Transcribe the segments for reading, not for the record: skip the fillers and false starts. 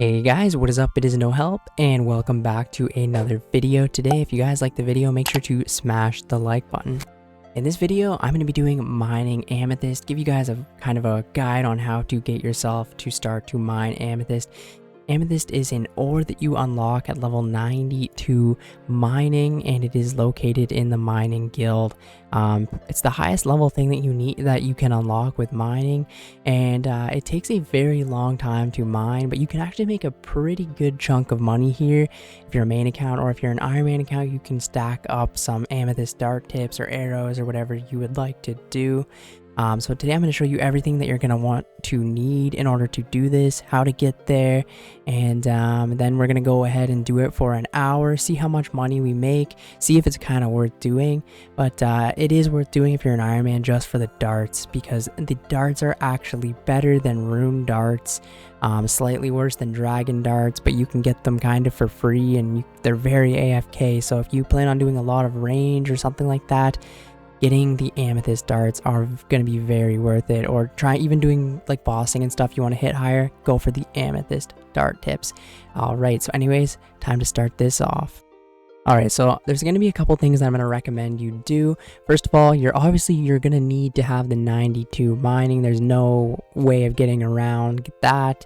Hey guys, what is up? It is No Help and welcome back to another video. Today, if you guys like the video, make sure to smash the like button. In this video, I'm going to be doing mining amethyst, give you guys a kind of a guide on how to get yourself to start to mine amethyst. Amethyst is an ore that you unlock at level 92 mining, and it is located in the mining guild. It's the highest level thing that you can unlock with mining, and it takes a very long time to mine, but you can actually make a pretty good chunk of money here. If you're a main account or if you're an Ironman account, you can stack up some amethyst dart tips or arrows or whatever you would like to do. So today I'm going to show you everything that you're going to want to need in order to do this, how to get there, and then we're going to go ahead and do it for an hour, see how much money we make, see if it's kind of worth doing. But it is worth doing if you're an Ironman just for the darts, because the darts are actually better than rune darts, slightly worse than dragon darts, but you can get them kind of for free, and they're very AFK. So if you plan on doing a lot of range or something like that, getting the amethyst darts are going to be very worth it. Or try even doing like bossing and stuff, you want to hit higher, go for the amethyst dart tips. Alright, so anyways, time to start this off. Alright, so there's going to be a couple things that I'm going to recommend you do. First of all, you're going to need to have the 92 mining. There's no way of getting around that.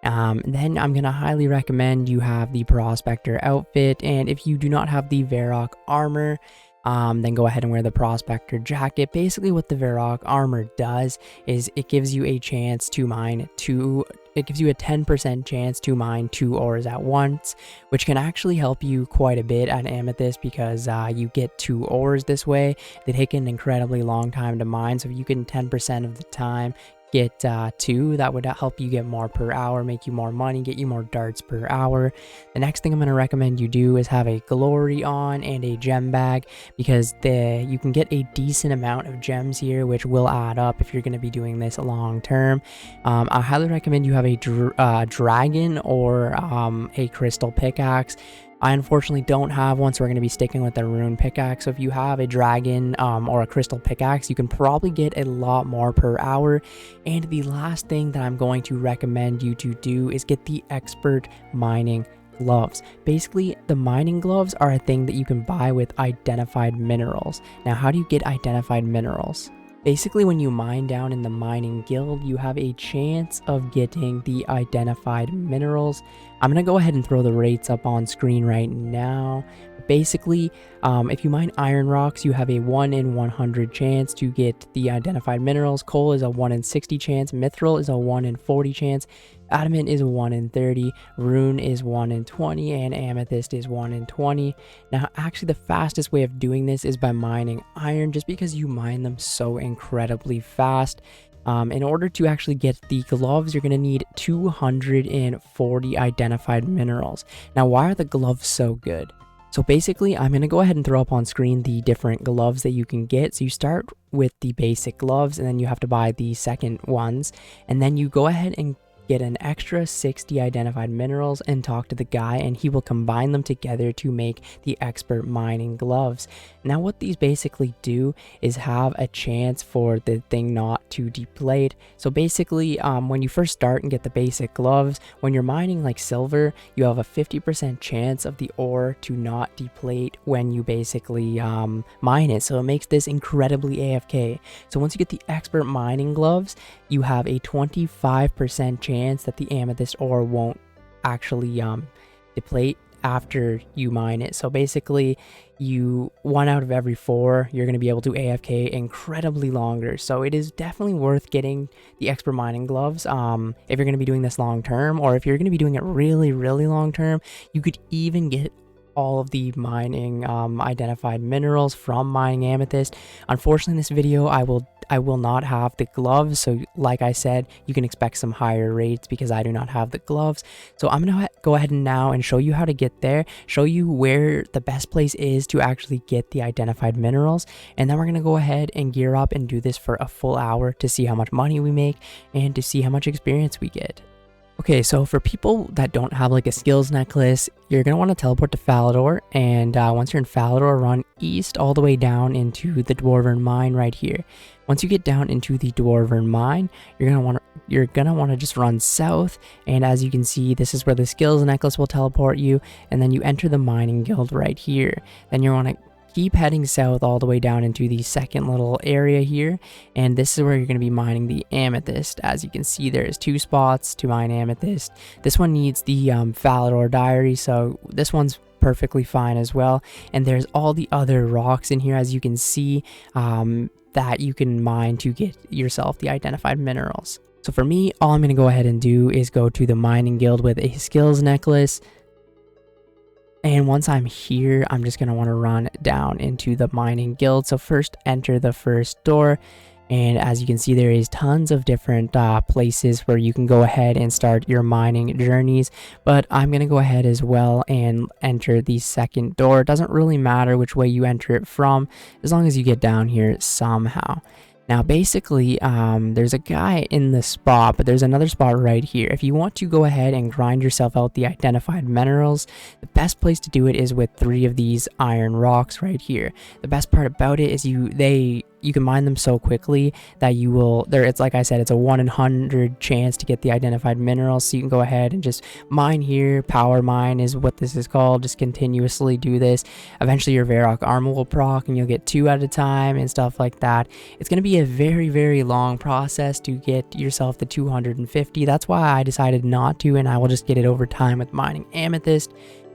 Then I'm going to highly recommend you have the prospector outfit, and if you do not have the Varrock armor, then go ahead and wear the prospector jacket. Basically what the Varrock armor does is it gives you a chance to mine it gives you a 10% chance to mine 2 ores at once, which can actually help you quite a bit at amethyst, because you get 2 ores this way. They take an incredibly long time to mine, so if you can 10% of the time get 2, that would help you get more per hour, make you more money, get you more darts per hour. The next thing I'm going to recommend you do is have a glory on and a gem bag, because you can get a decent amount of gems here, which will add up if you're going to be doing this long term. I highly recommend you have a dragon or a crystal pickaxe. I unfortunately don't have one, so we're going to be sticking with the rune pickaxe. So if you have a dragon or a crystal pickaxe, you can probably get a lot more per hour. And the last thing that I'm going to recommend you to do is get the expert mining gloves. Basically, the mining gloves are a thing that you can buy with identified minerals. Now, how do you get identified minerals? Basically, when you mine down in the mining guild, you have a chance of getting the identified minerals. I'm going to go ahead and throw the rates up on screen right now. Basically, if you mine iron rocks, you have a 1 in 100 chance to get the identified minerals. Coal is a 1 in 60 chance. Mithril is a 1 in 40 chance. Adamant is 1 in 30. Rune is 1 in 20. And amethyst is 1 in 20. Now, actually, the fastest way of doing this is by mining iron, just because you mine them so incredibly fast. In order to actually get the gloves, you're going to need 240 identified minerals. Now, why are the gloves so good? So basically, I'm going to go ahead and throw up on screen the different gloves that you can get. So you start with the basic gloves, and then you have to buy the second ones. And then you go ahead and get an extra 60 identified minerals and talk to the guy, and he will combine them together to make the expert mining gloves. Now, what these basically do is have a chance for the thing not to deplete. So basically, when you first start and get the basic gloves, when you're mining like silver, you have a 50% chance of the ore to not deplete when you basically mine it. So it makes this incredibly AFK. So once you get the expert mining gloves, you have a 25% chance that the amethyst ore won't actually deplete after you mine it. So basically, 1 out of every 4, you're going to be able to AFK incredibly longer. So it is definitely worth getting the expert mining gloves if you're going to be doing this long term, or if you're going to be doing it really, really long term, you could even get all of the mining identified minerals from mining amethyst. Unfortunately, in this video, I will not have the gloves, so like I said, you can expect some higher rates because I do not have the gloves. So I'm gonna go ahead now and show you how to get there, show you where the best place is to actually get the identified minerals, and then we're gonna go ahead and gear up and do this for a full hour to see how much money we make and to see how much experience we get. Okay, so for people that don't have like a skills necklace, you're going to want to teleport to Falador, and once you're in Falador, run east all the way down into the Dwarven Mine right here. Once you get down into the Dwarven Mine, you're going to want to just run south, and as you can see, this is where the skills necklace will teleport you, and then you enter the mining guild right here. Then you want to keep heading south all the way down into the second little area here, and this is where you're going to be mining the amethyst. As you can see, there's 2 spots to mine amethyst. This one needs the Falador diary, so this one's perfectly fine as well. And there's all the other rocks in here, as you can see, that you can mine to get yourself the identified minerals. So for me, all I'm going to go ahead and do is go to the mining guild with a skills necklace. And once I'm here, I'm just going to want to run down into the mining guild. So first, enter the first door. And as you can see, there is tons of different places where you can go ahead and start your mining journeys. But I'm going to go ahead as well and enter the second door. It doesn't really matter which way you enter it from, as long as you get down here somehow. Now, basically, there's a guy in the spot, but there's another spot right here. If you want to go ahead and grind yourself out the identified minerals, the best place to do it is with 3 of these iron rocks right here. The best part about it is you can mine them so quickly that you will, it's like I said, it's a 1 in 100 chance to get the identified minerals. So you can go ahead and just mine here. Power mine is what this is called. Just continuously do this. Eventually your Varrock armor will proc and you'll get 2 at a time and stuff like that. It's going to be a very, very long process to get yourself the 250. That's why I decided not to, and I will just get it over time with mining amethyst.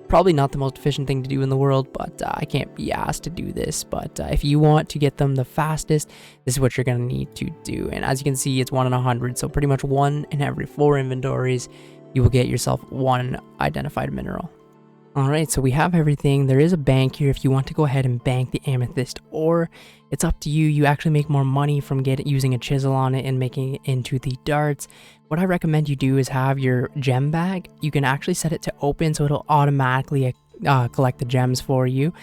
Probably not the most efficient thing to do in the world, but I can't be asked to do this. But if you want to get them the fastest, this is what you're going to need to do. And as you can see, it's 1 in 100, so pretty much 1 in every 4 inventories, you will get yourself 1 identified mineral. Alright, so we have everything. There is a bank here if you want to go ahead and bank the amethyst, or it's up to you. You actually make more money from using a chisel on it and making it into the darts. What I recommend you do is have your gem bag. You can actually set it to open, so it'll automatically collect the gems for you.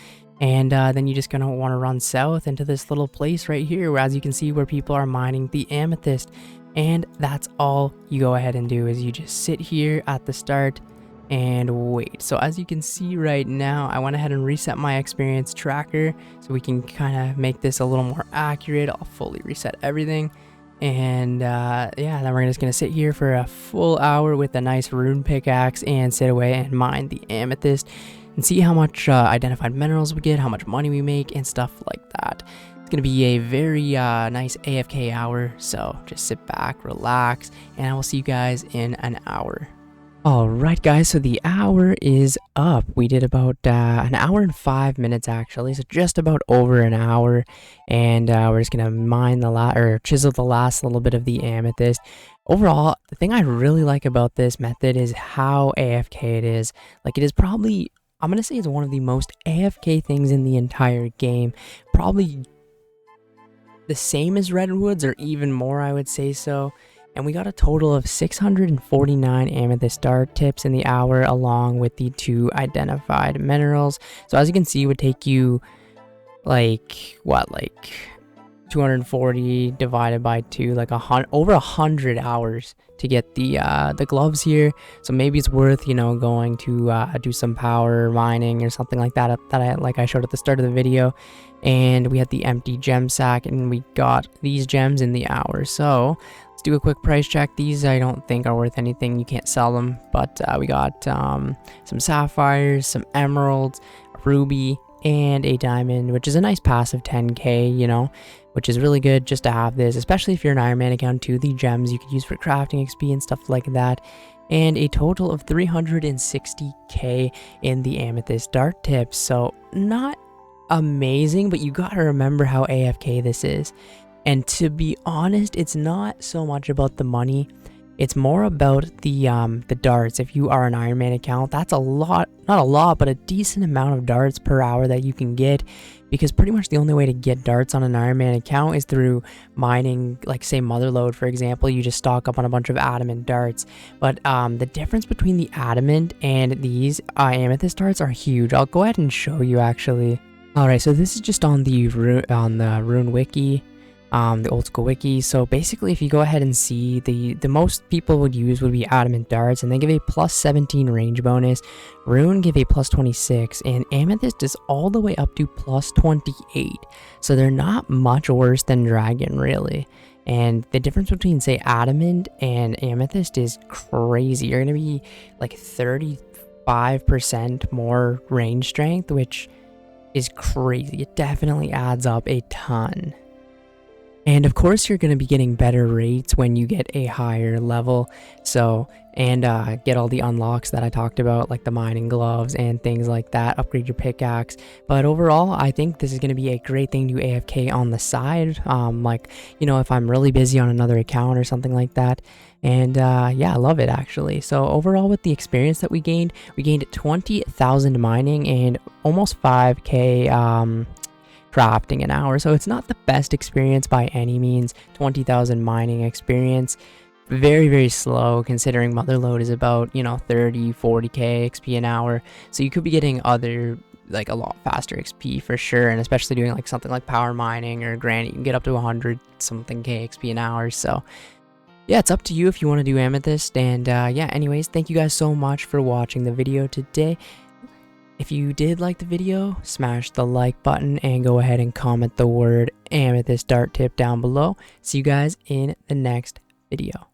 And then you're just going to want to run south into this little place right here, where, as you can see, where people are mining the amethyst. And that's all you go ahead and do, is you just sit here at the start and wait. So as you can see right now, I went ahead and reset my experience tracker so we can kind of make this a little more accurate. I'll fully reset everything. And yeah, then we're just going to sit here for a full hour with a nice rune pickaxe and sit away and mine the amethyst and see how much identified minerals we get, how much money we make, and stuff like that. It's going to be a very nice AFK hour, so just sit back, relax, and I will see you guys in an hour. Alright guys, so the hour is up. We did about an hour and 5 minutes actually, so just about over an hour, and we're just gonna mine chisel the last little bit of the amethyst. Overall, the thing I really like about this method is how AFK it is. Like, it is probably, I'm gonna say it's one of the most AFK things in the entire game. Probably the same as Redwoods, or even more, I would say so. And we got a total of 649 amethyst dart tips in the hour, along with the 2 identified minerals. So as you can see, it would take you like 240 divided by 2, like over 100 hours to get the gloves here. So maybe it's worth, you know, going to do some power mining or something like that, like I showed at the start of the video. And we had the empty gem sack, and we got these gems in the hour. So let's do a quick price check. These I don't think are worth anything. You can't sell them, but we got some sapphires, some emeralds, a ruby, and a diamond, which is a nice passive 10k, you know, which is really good just to have this, especially if you're an Iron Man account too. The gems you could use for crafting XP and stuff like that. And a total of 360k in the amethyst dart tips. So not amazing, but you gotta remember how AFK this is. And to be honest, it's not so much about the money. It's more about the darts. If you are an Iron Man account, that's a lot, not a lot, but a decent amount of darts per hour that you can get, because pretty much the only way to get darts on an Iron Man account is through mining, like say Motherlode, for example. You just stock up on a bunch of adamant darts. But the difference between the adamant and these amethyst darts are huge. I'll go ahead and show you actually. Alright, so this is just on the Rune Wiki. the old school wiki. So basically, if you go ahead and see, the most people would use would be adamant darts, and they give a plus 17 range bonus. Rune give a plus 26, and Amethyst is all the way up to plus 28. So they're not much worse than dragon, really. And the difference between, say, adamant and amethyst is crazy. You're gonna be like 35% more range strength, which is crazy. It definitely adds up a ton. And of course, you're going to be getting better rates when you get a higher level. So, and get all the unlocks that I talked about, like the mining gloves and things like that. Upgrade your pickaxe. But overall, I think this is going to be a great thing to AFK on the side. Like, you know, if I'm really busy on another account or something like that. And yeah, I love it actually. So overall, with the experience that we gained 20,000 mining and almost 5k crafting an hour. So it's not the best experience by any means. 20,000 mining experience, very, very slow considering Motherlode is about, you know, 30-40k XP an hour. So you could be getting other, like, a lot faster XP for sure, and especially doing like something like power mining or granite, you can get up to 100 something k XP an hour. So yeah, it's up to you if you want to do Amethyst. And yeah, anyways, thank you guys so much for watching the video today. If you did like the video, smash the like button and go ahead and comment the word Amethyst dart tip down below. See you guys in the next video.